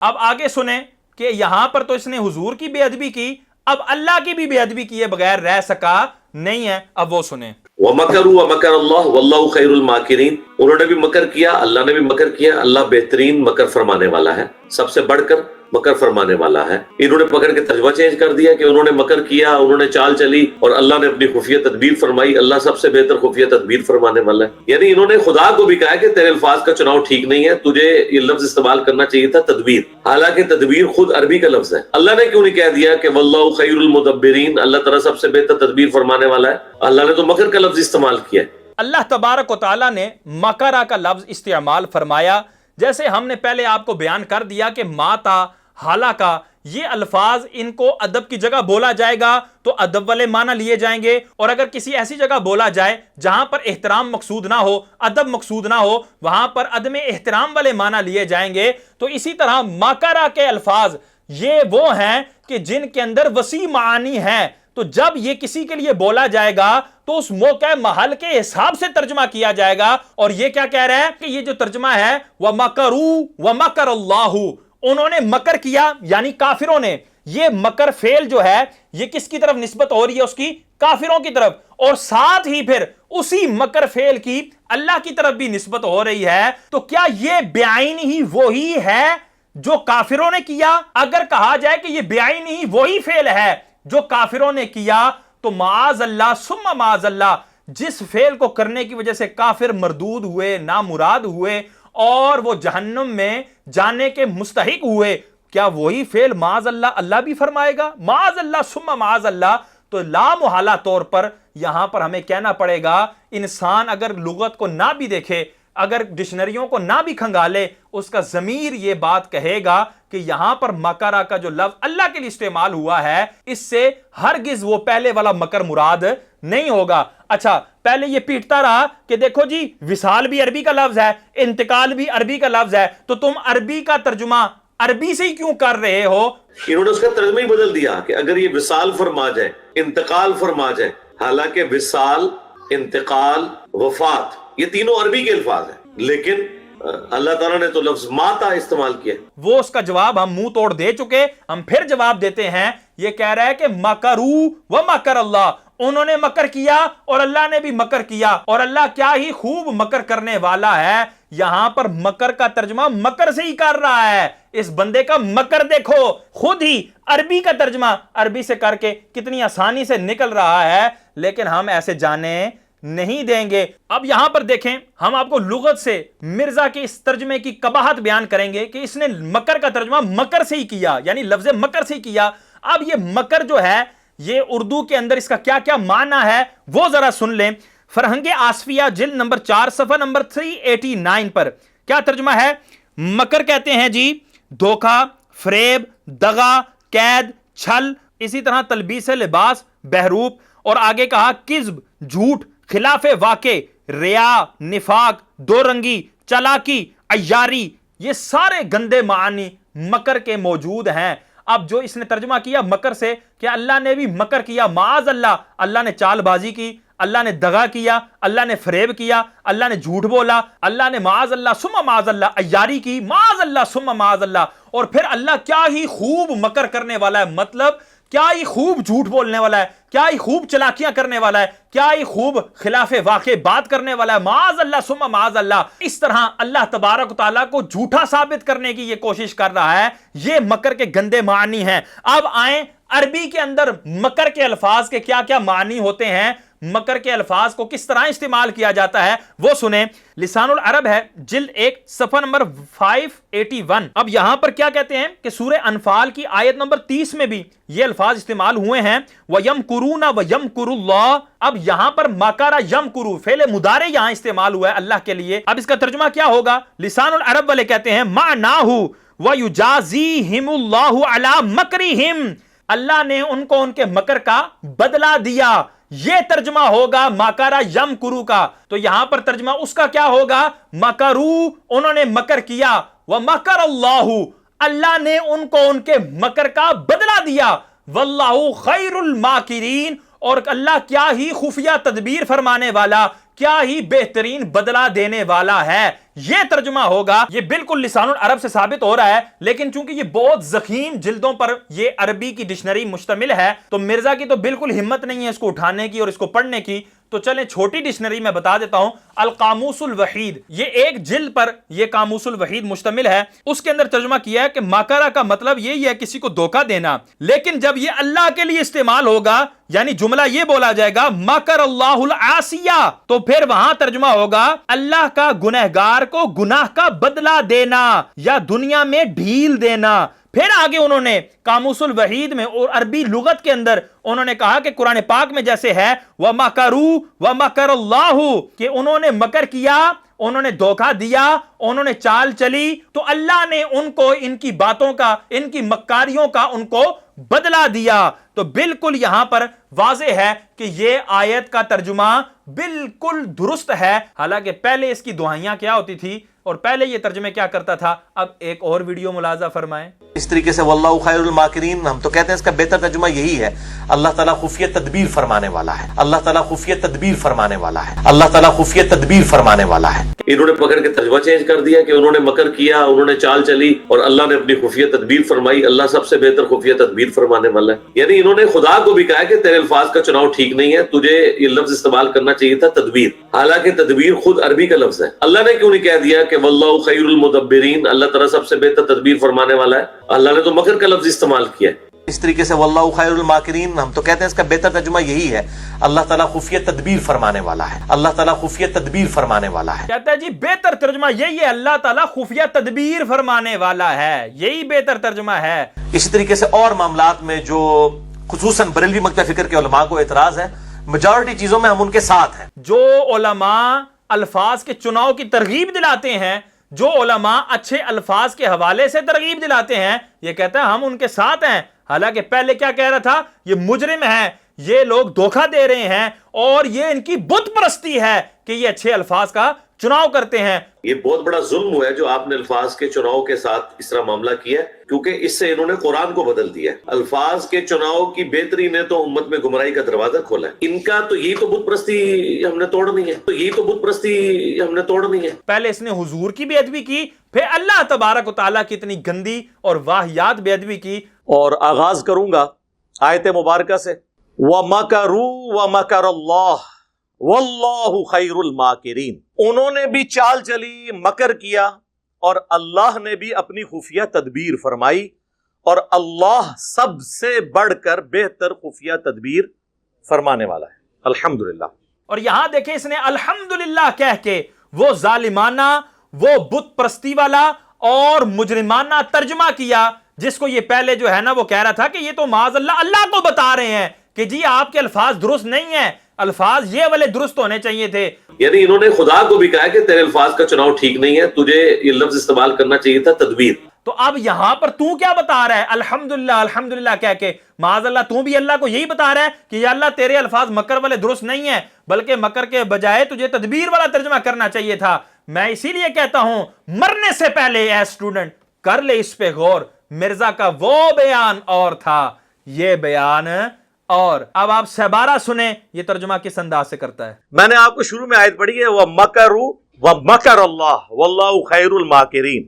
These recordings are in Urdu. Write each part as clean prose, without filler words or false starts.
اب آگے سنیں کہ یہاں پر تو اس نے حضور کی بے ادبی کی، اب اللہ کی بھی بے ادبی کیے بغیر رہ سکا نہیں ہے. اب وہ سنیں. وَمَكَرُوا وَمَكَرَ اللَّهُ وَاللَّهُ خَيْرُ الْمَاكِرِينَ، انہوں نے بھی مکر کیا، اللہ نے بھی مکر کیا، اللہ بہترین مکر فرمانے والا ہے، سب سے بڑھ کر مکر فرمانے والا ہے. انہوں نے پکڑ کے ترجمہ چینج کر دیا کہ انہوں نے مکر کیا، انہوں نے چال چلی اور اللہ نے اپنی خفیہ تدبیر فرمائی. اللہ سب سے بہتر خفیہ تدبیر فرمانے والا ہے. یعنی انہوں نے خدا کو بھی کہا کہ تیرے الفاظ کا چناؤ ٹھیک نہیں ہے، تجھے یہ لفظ استعمال کرنا چاہیے تھا تدبیر، حالانکہ تدبیر خود عربی کا لفظ ہے. اللہ نے کیوں نہیں کہہ دیا کہ واللہ خیر المدبرین، اللہ تعالیٰ سب سے بہتر تدبیر فرمانے والا ہے؟ اللہ نے تو مکر کا لفظ استعمال کیا. اللہ تبارک و تعالیٰ نے مکرہ کا لفظ استعمال فرمایا. جیسے ہم نے پہلے آپ کو بیان کر دیا کہ ماتا، ہلاکا، یہ الفاظ ان کو ادب کی جگہ بولا جائے گا تو ادب والے معنی لیے جائیں گے، اور اگر کسی ایسی جگہ بولا جائے جہاں پر احترام مقصود نہ ہو، ادب مقصود نہ ہو، وہاں پر عدم احترام والے معنی لیے جائیں گے. تو اسی طرح مکرہ کے الفاظ یہ وہ ہیں کہ جن کے اندر وسیع معانی ہیں. تو جب یہ کسی کے لیے بولا جائے گا تو اس موقع محل کے حساب سے ترجمہ کیا جائے گا. اور یہ کیا کہہ رہا ہے کہ یہ جو ترجمہ ہے وَمَكَرُوا وَمَكَرَ اللَّهُ، انہوں نے مکر کیا یعنی کافروں نے. یہ مکر فعل جو ہے یہ کس کی طرف نسبت ہو رہی ہے؟ اس کی کافروں کی طرف، اور ساتھ ہی پھر اسی مکر فعل کی اللہ کی طرف بھی نسبت ہو رہی ہے. تو کیا یہ بعین ہی وہی ہے جو کافروں نے کیا؟ اگر کہا جائے کہ یہ بعین ہی وہی فعل ہے جو کافروں نے کیا تو معاذ اللہ ثم معاذ اللہ، جس فعل کو کرنے کی وجہ سے کافر مردود ہوئے، نامراد ہوئے اور وہ جہنم میں جانے کے مستحق ہوئے، کیا وہی فعل معاذ اللہ اللہ بھی فرمائے گا؟ معاذ اللہ ثم معاذ اللہ. تو لا محالہ طور پر یہاں پر ہمیں کہنا پڑے گا، انسان اگر لغت کو نہ بھی دیکھے، اگر ڈکشنریوں کو نہ بھی کھنگالے، اس کا ضمیر یہ بات کہے گا کہ یہاں پر مکرہ کا جو لفظ اللہ کے لیے استعمال ہوا ہے اس سے ہرگز وہ پہلے والا مکر مراد نہیں ہوگا. اچھا، پہلے یہ پیٹتا رہا کہ دیکھو جی وصال بھی عربی کا لفظ ہے، انتقال بھی عربی کا لفظ ہے، تو تم عربی کا ترجمہ عربی سے ہی کیوں کر رہے ہو؟ انہوں نے اس کا ترجمہ ہی بدل دیا کہ اگر یہ وصال فرما جائے، انتقال فرما جائے، حالانکہ وصال، انتقال، وفات یہ تینوں عربی کے الفاظ ہیں، لیکن اللہ تعالیٰ نے تو لفظ ماتا استعمال کیا. وہ اس کا جواب ہم منہ توڑ دے چکے، ہم پھر جواب دیتے ہیں. یہ کہہ رہا ہے کہ مکروا ومکر اللہ، انہوں نے مکر کیا اور اللہ نے بھی مکر کیا، اور اللہ کیا ہی خوب مکر کرنے والا ہے. یہاں پر مکر کا ترجمہ مکر سے ہی کر رہا ہے. اس بندے کا مکر دیکھو، خود ہی عربی کا ترجمہ عربی سے کر کے کتنی آسانی سے نکل رہا ہے، لیکن ہم ایسے جانے نہیں دیں گے. اب یہاں پر دیکھیں، ہم آپ کو لغت سے مرزا کے اس ترجمے کی قباحت بیان کریں گے کہ اس نے مکر کا ترجمہ مکر سے ہی کیا، یعنی لفظ مکر سے ہی کیا. اب یہ مکر جو ہے یہ اردو کے اندر اس کا کیا کیا معنی ہے وہ ذرا سن لیں. فرہنگ آصفیہ جلد نمبر 4 صفحہ نمبر 389 پر کیا ترجمہ ہے؟ مکر کہتے ہیں جی دھوکہ، فریب، دغا، قید، چھل، اسی طرح تلبیس لباس، بہروپ، اور آگے کہا کذب، جھوٹ، خلاف واقع، ریا، نفاق، دو رنگی، چالاکی، عیاری، یہ سارے گندے معنی مکر کے موجود ہیں. اب جو اس نے ترجمہ کیا مکر سے کہ اللہ نے بھی مکر کیا، معاذ اللہ، اللہ نے چال بازی کی، اللہ نے دغا کیا، اللہ نے فریب کیا، اللہ نے جھوٹ بولا، اللہ نے معاذ اللہ ثم معاذ اللہ عیاری کی، معاذ اللہ ثم معاذ اللہ. اور پھر اللہ کیا ہی خوب مکر کرنے والا ہے، مطلب کیا ہی خوب جھوٹ بولنے والا ہے، کیا ہی خوب چلاکیاں کرنے والا ہے، کیا ہی خوب خلاف واقع بات کرنے والا ہے، معاذ اللہ ثم معاذ اللہ. اس طرح اللہ تبارک و تعالیٰ کو جھوٹا ثابت کرنے کی یہ کوشش کر رہا ہے. یہ مکر کے گندے معنی ہیں. اب آئیں عربی کے اندر مکر کے الفاظ کے کیا کیا معنی ہوتے ہیں، مکر کے الفاظ کو کس طرح استعمال کیا جاتا ہے وہ سنیں. لسان العرب ہے جلد 1 صفحہ نمبر 581. اب یہاں پر کیا کہتے ہیں کہ سورہ انفال کی آیت نمبر 30 میں بھی یہ الفاظ استعمال ہوئے ہیں، وَيَمْكُرُونَ وَيَمْكُرُ اللَّهُ. اب یہاں پر مَكَرَ يَمْكُرُ فعل مضارع یہاں استعمال ہوا ہے اللہ کے لیے. اب اس کا ترجمہ کیا ہوگا؟ لسان العرب والے کہتے ہیں مَعْنَاهُ وَيُجَازِيهِمُ اللَّهُ عَلَى مَكْرِهِمْ، اللہ نے ان کو ان کے مکر کا بدلہ دیا. یہ ترجمہ ہوگا مَكَرَ يَمْكُرُ کا. تو یہاں پر ترجمہ اس کا کیا ہوگا؟ مَكَرُوا، انہوں نے مکر کیا، وَمَكَرَ اللَّهُ، اللہ نے ان کو ان کے مکر کا بدلہ دیا، وَاللَّهُ خَيْرُ الْمَاكِرِينَ، اور اللہ کیا ہی خفیہ تدبیر فرمانے والا، کیا ہی بہترین بدلہ دینے والا ہے. یہ ترجمہ ہوگا. یہ بالکل لسان العرب سے ثابت ہو رہا ہے، لیکن چونکہ یہ بہت ضخیم جلدوں پر یہ عربی کی ڈکشنری مشتمل ہے تو مرزا کی تو بالکل ہمت نہیں ہے اس کو اٹھانے کی اور اس کو پڑھنے کی. تو چلیں چھوٹی ڈکشنری میں بتا دیتا ہوں. القاموس الوحید، یہ ایک جلد پر یہ قاموس الوحید مشتمل ہے. اس کے اندر ترجمہ کیا ہے کہ مکرہ کا مطلب یہی ہے کسی کو دھوکہ دینا، لیکن جب یہ اللہ کے لیے استعمال ہوگا یعنی جملہ یہ بولا جائے گا مکر اللہ العاصیہ، تو پھر وہاں ترجمہ ہوگا اللہ کا گنہگار کو گناہ کا بدلہ دینا یا دنیا میں ڈھیل دینا. پھر آگے انہوں نے قاموس الوحید میں اور عربی لغت کے اندر انہوں نے کہا کہ قرآن پاک میں جیسے ہے وَمَكَرُوا وَمَكَرَ اللَّهُ، کہ انہوں نے مکر کیا، انہوں نے دھوکہ دیا، انہوں نے چال چلی، تو اللہ نے ان کو ان کی باتوں کا، ان کی مکاریوں کا ان کو بدلہ دیا. تو بالکل یہاں پر واضح ہے کہ یہ آیت کا ترجمہ بالکل درست ہے. حالانکہ پہلے اس کی دعائیاں کیا ہوتی تھی اور پہلے یہ ترجمے کیا کرتا تھا. اب ایک اور ویڈیو ملاحظہ فرمائیں. اس طریقے سے واللہ خیر الماکرین، ہم تو کہتے ہیں اس کا بہتر ترجمہ یہی ہے اللہ تعالیٰ خفیہ تدبیر فرمانے والا ہے. اللہ تعالیٰ خفیہ تدبیر فرمانے والا ہے. اللہ تعالیٰ خفیہ تدبیر فرمانے والا ہے. انہوں نے پکڑ کے ترجمہ چینج کر دیا کہ انہوں نے مکر کیا، انہوں نے چال چلی اور اللہ نے اپنی خفیہ تدبیر فرمائی. اللہ سب سے بہتر خفیہ تدبیر فرمانے والا ہے. یعنی انہوں نے خدا کو بھی کہا کہ تیرے الفاظ کا چناؤ ٹھیک نہیں ہے، تجھے یہ لفظ استعمال کرنا چاہیے تھا تدبیر، حالانکہ تدبیر خود عربی کا لفظ ہے. اللہ نے کیوں نہیں کہہ دیا کہ واللہ خیر المدبرین، اللہ تعالیٰ سب سے بہتر تدبیر فرمانے والا ہے؟ اللہ نے تو مکر کا لفظ استعمال کیا. اس طریقے سے واللہ خیر الماکرین، ہم تو کہتے ہیں اس کا بہتر ترجمہ یہی ہے اللہ تعالیٰ خفیہ تدبیر فرمانے والا ہے. اللہ تعالیٰ خفیہ تدبیر فرمانے والا ہے. کہتا ہے جی بہتر ترجمہ یہی ہے اللہ تعالیٰ خفیہ تدبیر فرمانے والا ہے، یہی بہتر ترجمہ ہے. اسی طریقے سے اور معاملات میں جو خصوصاً بریلوی مکتب فکر کے علماء کو اعتراض ہے، میجورٹی چیزوں میں ہم ان کے ساتھ ہیں. جو علماء الفاظ کے چناؤ کی ترغیب دلاتے ہیں، جو علماء اچھے الفاظ کے حوالے سے ترغیب دلاتے ہیں، یہ کہتا ہے ہم ان کے ساتھ ہیں. حالانکہ پہلے کیا کہہ رہا تھا؟ یہ مجرم ہے، یہ لوگ دھوکہ دے رہے ہیں اور یہ ان کی بت پرستی ہے کہ یہ اچھے الفاظ کا چناؤ کرتے ہیں. یہ بہت بڑا ظلم ہوا ہے جو آپ نے الفاظ کے چناؤ کے ساتھ اس طرح معاملہ کیا ہے، کیونکہ اس سے انہوں نے قرآن کو بدل دیا. الفاظ کے چناؤ کی بہتری نے تو امت میں گمراہی کا دروازہ کھولا ہے. ان کا تو یہی تو بت پرستی ہم نے توڑنی ہے، تو یہی تو بت پرستی ہم نے توڑنی ہے. پہلے اس نے حضور کی بے ادبی کی، پھر اللہ تبارک و تعالیٰ کی اتنی گندی اور واہیات بے ادبی کی. اور آغاز کروں گا آیت مبارکہ سے وَمَكَرُوا وَمَكَرَ اللَّهُ وَاللَّهُ خَيْرُ الْمَاكِرِينَ. انہوں نے بھی چال چلی، مکر کیا، اور اللہ نے بھی اپنی خفیہ تدبیر فرمائی، اور اللہ سب سے بڑھ کر بہتر خفیہ تدبیر فرمانے والا ہے. الحمدللہ. اور یہاں دیکھیں اس نے الحمدللہ کہہ کے وہ ظالمانہ، وہ بت پرستی والا اور مجرمانہ ترجمہ کیا جس کو یہ پہلے جو ہے نا وہ کہہ رہا تھا کہ یہ تو معاذ اللہ اللہ کو بتا رہے ہیں کہ جی آپ کے الفاظ درست نہیں ہیں، الفاظ یہ والے درست ہونے چاہیے تھے. یعنی انہوں نے خدا کو بھی کہا کہ تیرے الفاظ کا چناؤ ٹھیک نہیں ہے، تجھے یہ لفظ استعمال کرنا چاہیے تھا تدبیر. تو اب یہاں پر تو کیا بتا رہا ہے الحمدللہ الحمدللہ کہہ کے؟ معاذ اللہ تو بھی اللہ کو یہی بتا رہا ہے کہ یا اللہ تیرے الفاظ مکر والے درست نہیں ہیں، بلکہ مکر کے بجائے تجھے تدبیر والا ترجمہ کرنا چاہیے تھا. میں اسی لیے کہتا ہوں مرنے سے پہلے اے اسٹوڈنٹ کر لے اس پہ غور. مرزا کا وہ بیان اور تھا، یہ بیان اور. اب آپ سہبارہ سنیں یہ ترجمہ کس انداز سے کرتا ہے. میں نے آپ کو شروع میں آیت پڑھی ہے وَمَكَرُوا وَمَكَرَ اللَّهُ وَاللَّهُ خَيْرُ الْمَاكِرِينَ،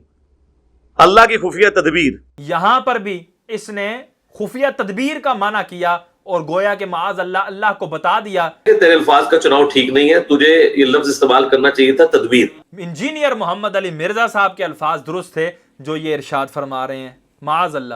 اللہ کی خفیہ تدبیر. یہاں پر بھی اس نے خفیہ تدبیر کا معنی کیا اور گویا کہ معاذ اللہ اللہ کو بتا دیا کہ تیرے الفاظ کا چناؤ ٹھیک نہیں ہے، تجھے یہ لفظ استعمال کرنا چاہیے تھا تدبیر. انجینئر محمد علی مرزا صاحب کے الفاظ درست تھے جو یہ ارشاد فرما رہے ہیں. معاذ اللہ.